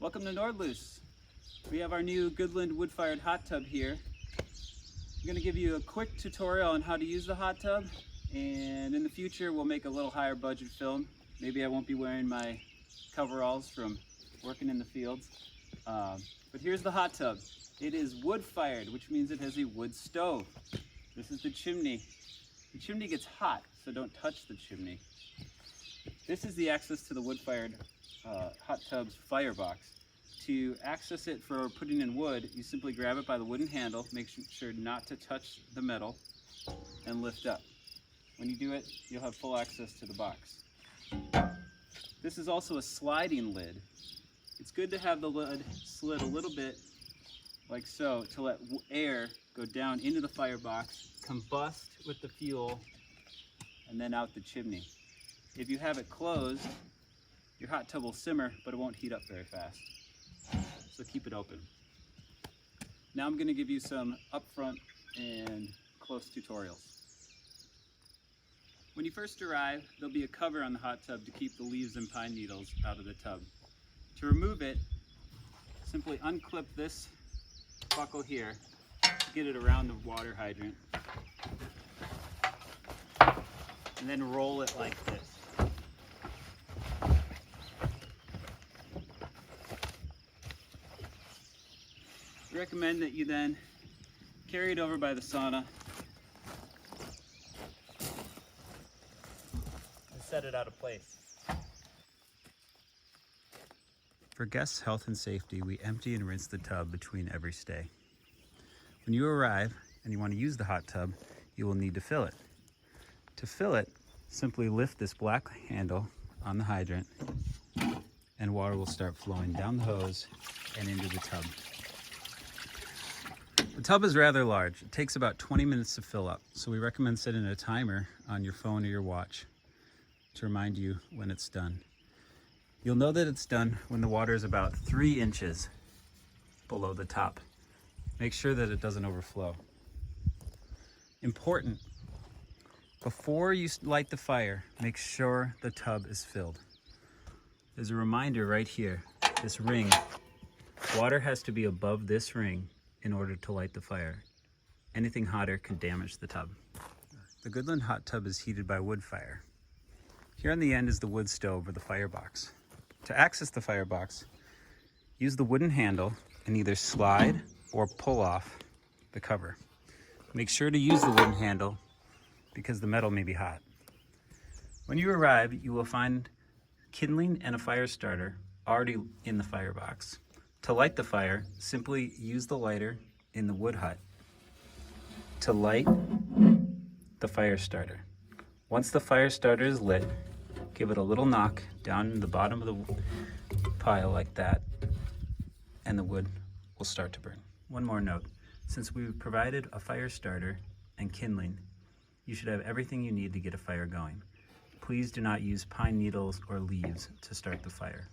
Welcome to Nordloos. We have our new Goodland wood-fired hot tub here. I'm going to give you a quick tutorial on how to use the hot tub, and in the future we'll make a little higher budget film. Maybe I won't be wearing my coveralls from working in the fields. But here's the hot tub. It is wood-fired, which means it has a wood stove. This is the chimney. The chimney gets hot, so don't touch the chimney. This is the access to the wood-fired hot tub's firebox. To access it for putting in wood, you simply grab it by the wooden handle, make sure not to touch the metal, and lift up. When you do it, you'll have full access to the box. This is also a sliding lid. It's good to have the lid slid a little bit like so to let air go down into the firebox, combust with the fuel, and then out the chimney. If you have it closed, your hot tub will simmer, but it won't heat up very fast. So keep it open. Now I'm going to give you some upfront and close tutorials. When you first arrive, there'll be a cover on the hot tub to keep the leaves and pine needles out of the tub. To remove it, simply unclip this buckle here to get it around the water hydrant, and then roll it like this. I recommend that you then carry it over by the sauna and set it out of place. For guests' health and safety, we empty and rinse the tub between every stay. When you arrive and you want to use the hot tub, you will need to fill it. To fill it, simply lift this black handle on the hydrant and water will start flowing down the hose and into the tub. The tub is rather large. It takes about 20 minutes to fill up, so we recommend setting a timer on your phone or your watch to remind you when it's done. You'll know that it's done when the water is about 3 inches below the top. Make sure that it doesn't overflow. Important, before you light the fire, make sure the tub is filled. There's a reminder right here, this ring. Water has to be above this ring in order to light the fire. Anything hotter can damage the tub. The Goodland hot tub is heated by wood fire. Here on the end is the wood stove or the firebox. To access the firebox, use the wooden handle and either slide or pull off the cover. Make sure to use the wooden handle because the metal may be hot. When you arrive, you will find kindling and a fire starter already in the firebox. To light the fire, simply use the lighter in the wood hut to light the fire starter. Once the fire starter is lit, give it a little knock down in the bottom of the pile like that, and the wood will start to burn. One more note, since we've provided a fire starter and kindling, you should have everything you need to get a fire going. Please do not use pine needles or leaves to start the fire.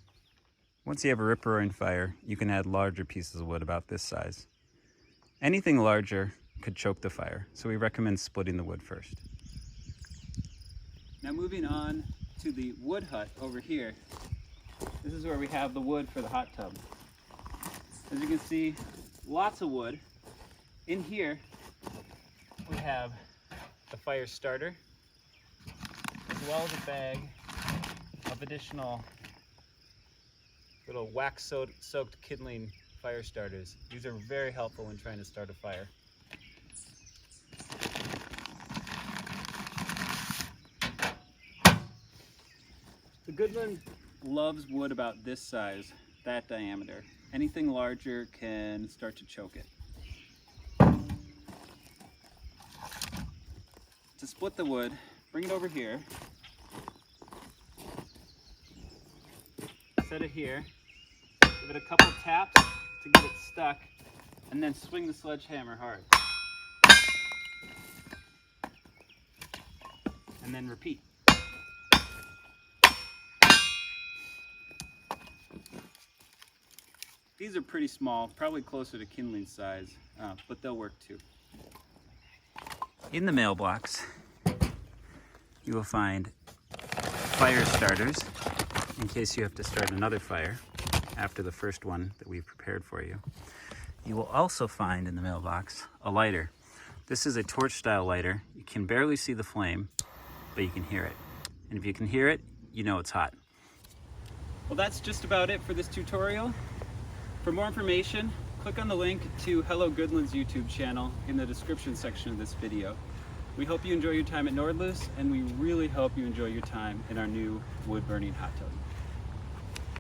Once you have a rip-roaring fire, you can add larger pieces of wood about this size. Anything larger could choke the fire, so we recommend splitting the wood first. Now moving on to the wood hut over here, this is where we have the wood for the hot tub. As you can see, lots of wood. In here, we have the fire starter, as well as a bag of additional little wax-soaked kindling fire starters. These are very helpful when trying to start a fire. The Goodland loves wood about this size, that diameter. Anything larger can start to choke it. To split the wood, bring it over here. Set it here. Give it a couple taps to get it stuck, and then swing the sledgehammer hard. And then repeat. These are pretty small, probably closer to kindling size, but they'll work too. In the mailbox, you will find fire starters in case you have to start another fire, after the first one that we've prepared for you. You will also find in the mailbox a lighter. This is a torch style lighter. You can barely see the flame, but you can hear it. And if you can hear it, you know it's hot. Well, that's just about it for this tutorial. For more information, click on the link to Hello Goodland's YouTube channel in the description section of this video. We hope you enjoy your time at Nordlus, and we really hope you enjoy your time in our new wood burning hot tub.